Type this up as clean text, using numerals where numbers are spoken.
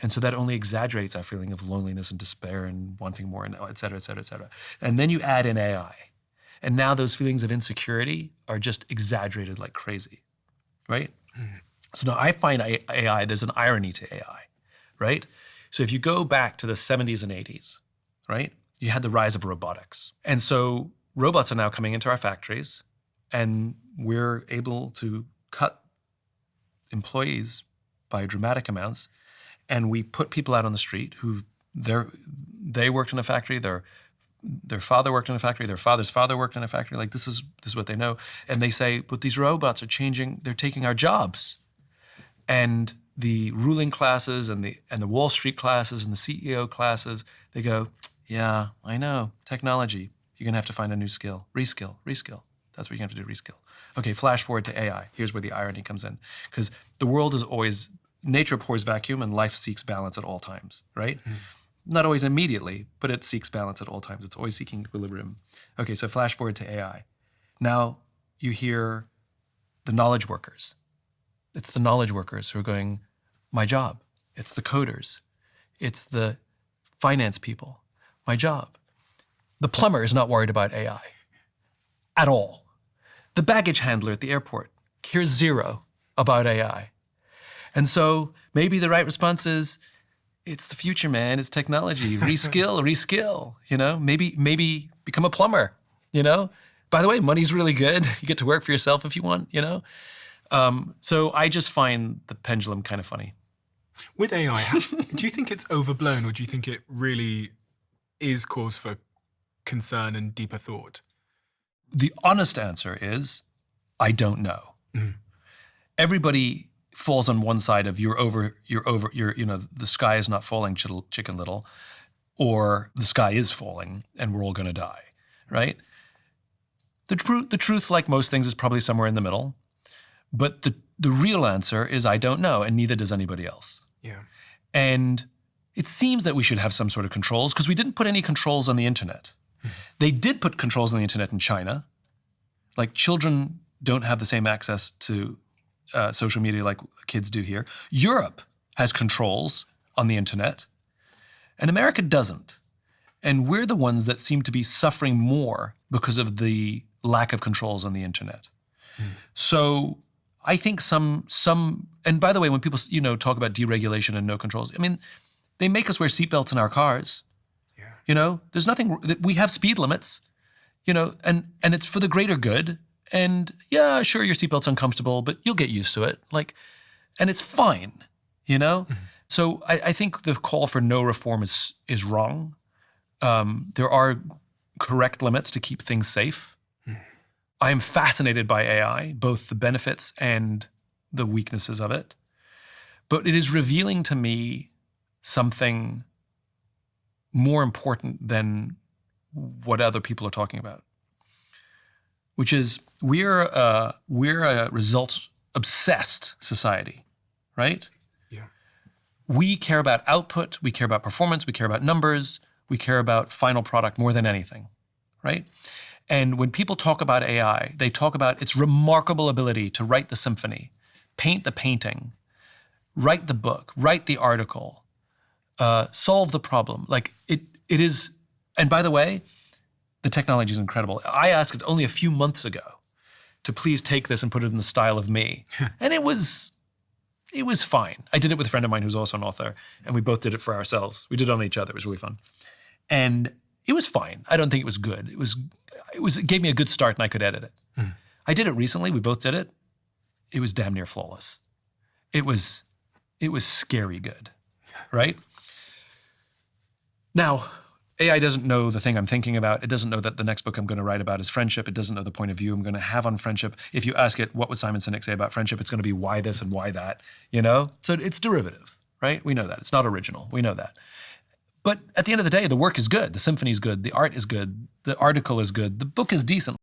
And so that only exaggerates our feeling of loneliness and despair and wanting more, and et cetera, et cetera, et cetera. And then you add in AI. And now those feelings of insecurity are just exaggerated like crazy, right? So now I find AI, there's an irony to AI, right? So if you go back to the 70s and 80s, right, you had the rise of robotics. And so robots are now coming into our factories, and we're able to cut employees by dramatic amounts. And we put people out on the street who they worked in a factory, their father worked in a factory, their father's father worked in a factory. Like this is what they know. And they say, but these robots are changing, they're taking our jobs. And the ruling classes and the Wall Street classes and the CEO classes, they go, yeah, I know, technology. You're gonna have to find a new skill, reskill. That's what you're gonna have to do, reskill. Okay, flash forward to AI. Here's where the irony comes in. Because the world is always, nature pours vacuum and life seeks balance at all times, right? Not always immediately, but it seeks balance at all times. It's always seeking equilibrium. Okay, so flash forward to AI. Now you hear the knowledge workers. It's the knowledge workers who are going, my job. It's the coders. It's the finance people. My job. The plumber is not worried about AI at all. The baggage handler at the airport cares zero about AI. And so maybe the right response is, it's the future, man. It's technology. Reskill, you know? Maybe become a plumber, you know? By the way, money's really good. You get to work for yourself if you want, you know? So I just find the pendulum kind of funny. With AI, do you think it's overblown, or do you think it really is cause for concern and deeper thought? The honest answer is, I don't know. Everybody falls on one side of you're over, the sky is not falling, Chicken Little, or the sky is falling and we're all gonna die, right? The truth, like most things, is probably somewhere in the middle. But the real answer is I don't know, and neither does anybody else. Yeah. And it seems that we should have some sort of controls, because we didn't put any controls on the internet. They did put controls on the internet in China. Like, children don't have the same access to social media like kids do here. Europe has controls on the internet, and America doesn't. And we're the ones that seem to be suffering more because of the lack of controls on the internet. So I think some, and by the way, when people talk about deregulation and no controls, I mean, they make us wear seatbelts in our cars. Yeah. You know, there's nothing, we have speed limits, you know, and it's for the greater good. And yeah, sure, your seatbelt's uncomfortable, but you'll get used to it. Like, and it's fine, you know? So I think the call for no reform is wrong. There are correct limits to keep things safe. I am fascinated by AI, both the benefits and the weaknesses of it. But it is revealing to me something more important than what other people are talking about, which is we're a results-obsessed society, right? Yeah. We care about output, we care about performance, we care about numbers, we care about final product more than anything, right? And when people talk about AI, they talk about its remarkable ability to write the symphony, paint the painting, write the book, write the article, solve the problem. Like it is, and by the way, the technology is incredible. I asked it only a few months ago to please take this and put it in the style of me. And it was fine. I did it with a friend of mine who's also an author, and we both did it for ourselves. We did it on each other. It was really fun. And it was fine. I don't think it was good. It gave me a good start, and I could edit it. I did it recently. We both did it. It was damn near flawless. It was scary good, right? Now, AI doesn't know the thing I'm thinking about. It doesn't know that the next book I'm going to write about is friendship. It doesn't know the point of view I'm going to have on friendship. If you ask it, what would Simon Sinek say about friendship? It's going to be why this and why that, you know? So it's derivative, right? We know that. It's not original. We know that. But at the end of the day, the work is good. The symphony is good. The art is good. The article is good. The book is decent.